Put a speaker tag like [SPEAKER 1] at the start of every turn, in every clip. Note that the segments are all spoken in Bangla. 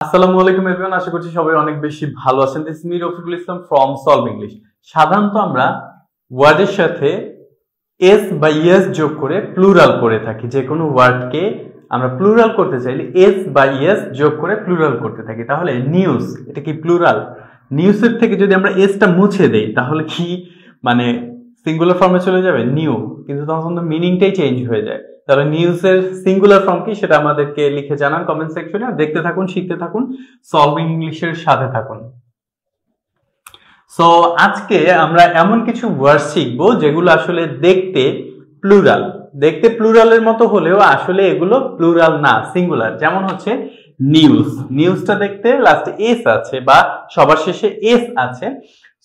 [SPEAKER 1] আসসালামু আলাইকুম এভরিওয়ান, আশা করছি সবাই অনেক বেশি ভালো আছেন। This me Rafiqul Islam from solve English. সাধারণত আমরা ওয়ার্ডের সাথে এস বা ইয়েস যোগ করে প্লুরাল করে থাকি। যে কোনো ওয়ার্ডকে আমরা প্লুরাল করতে চাইলে এস বা ইয়েস যোগ করে প্লুরাল করতে থাকি। তাহলে নিউজ, এটা কি প্লুরাল? নিউজের থেকে যদি আমরা এসটা মুছে দেই তাহলে কি মানে সিঙ্গুলার ফর্মে চলে যাবে নিউ, কিন্তু তখন তো মিনিংটাই চেঞ্জ হয়ে যায়। তাহলে নিউজের সিঙ্গুলার ফর্ম কি সেটা আমাদেরকে লিখে জানান কমেন্ট সেকশনে। আর দেখতে থাকুন, শিখতে থাকুন, সলভিং ইংলিশের সাথে থাকুন। সো আজকে আমরা এমন কিছু ওয়ার্ড শিখবো যেগুলো আসলে দেখতে প্লুরাল, দেখতে প্লুরালের মতো হলেও আসলে এগুলো প্লুরাল না, সিঙ্গুলার। যেমন হচ্ছে নিউজ, নিউজটা দেখতে লাস্টে এস আছে বা সবার শেষে এস আছে,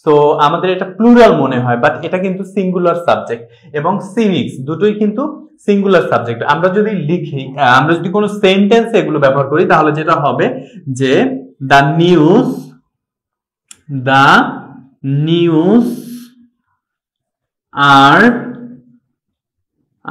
[SPEAKER 1] সো আমাদের এটা প্লুরাল মনে হয়, বাট এটা কিন্তু সিঙ্গুলার সাবজেক্ট। এবং সিভিক্স দুটোই কিন্তু সিঙ্গুলার সাবজেক্ট। আমরা যদি লিখি, আমরা যদি কোনো সেন্টেন্স এগুলো ব্যবহার করি তাহলে যেটা হবে যে the news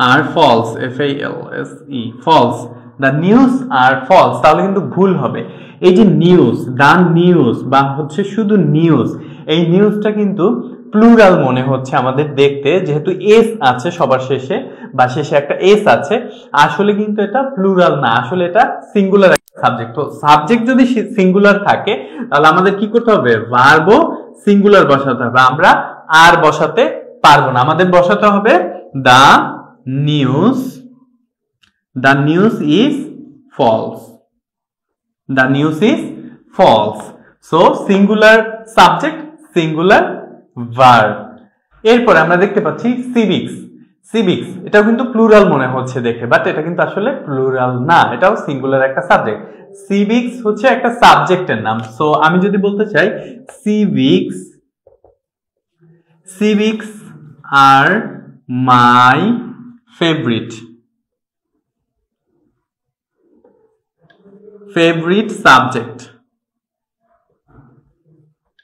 [SPEAKER 1] are false, FALSE, false. The news are false, তাহলে কিন্তু ভুল হবে। এই যে নিউজ, দ্য নিউজ বা হচ্ছে শুধু নিউজ, এই নিউজটা কিন্তু প্লুরাল মনে হচ্ছে আমাদের দেখতে, যেহেতু এস আছে সবার শেষে বা শেষে একটা এস আছে। আসলে কিন্তু এটা প্লুরাল না, আসলে এটা সিঙ্গুলার একটা সাবজেক্ট। তো সাবজেক্ট যদি সিঙ্গুলার থাকে তাহলে আমাদের কি করতে হবে? ভার্বও সিঙ্গুলার বসাতে হবে। আমরা আর বসাতে পারবো না, আমাদের বসাতে হবে the news is false, the news is false. So singular subject, singular verb. এরপরে আমরা দেখতে পাচ্ছি সিভিক্স। সিভিক্স এটাও কিন্তু প্লুরাল মনে হচ্ছে দেখে, বাট এটা কিন্তু আসলে প্লুরাল না, এটাও সিঙ্গুলার একটা সাবজেক্ট। সিভিক্স হচ্ছে একটা সাবজেক্টের নাম। সো আমি যদি বলতে চাই civics are my favourite subject,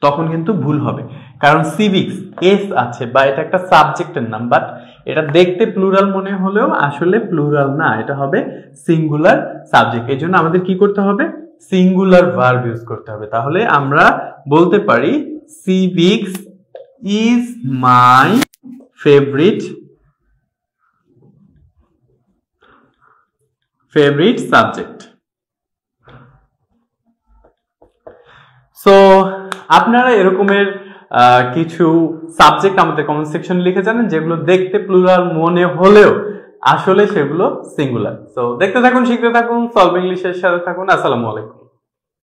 [SPEAKER 1] তখন কিন্তু ভুল হবে, কারণ সিভিক্স এস আছে বা এটা একটা সাবজেক্টের নাম, বাট এটা দেখতে প্লুরাল মনে হলেও আসলে প্লুরাল না, এটা হবে সিঙ্গুলার সাবজেক্ট। এই জন্য আমাদের কি করতে হবে? সিঙ্গুলার ভার্ব ইউজ করতে হবে। তাহলে আমরা বলতে পারি civics is my favourite subject. So আপনারা এরকমের কিছু সাবজেক্ট আমাদের কমেন্ট সেকশনে লিখে জানেন যেগুলো দেখতে প্লুরাল মনে হলেও আসলে সেগুলো সিঙ্গুলার। সো দেখতে থাকুন, শিখতে থাকুন, সলভ ইংলিশের সাথে থাকুন। আসসালামু আলাইকুম।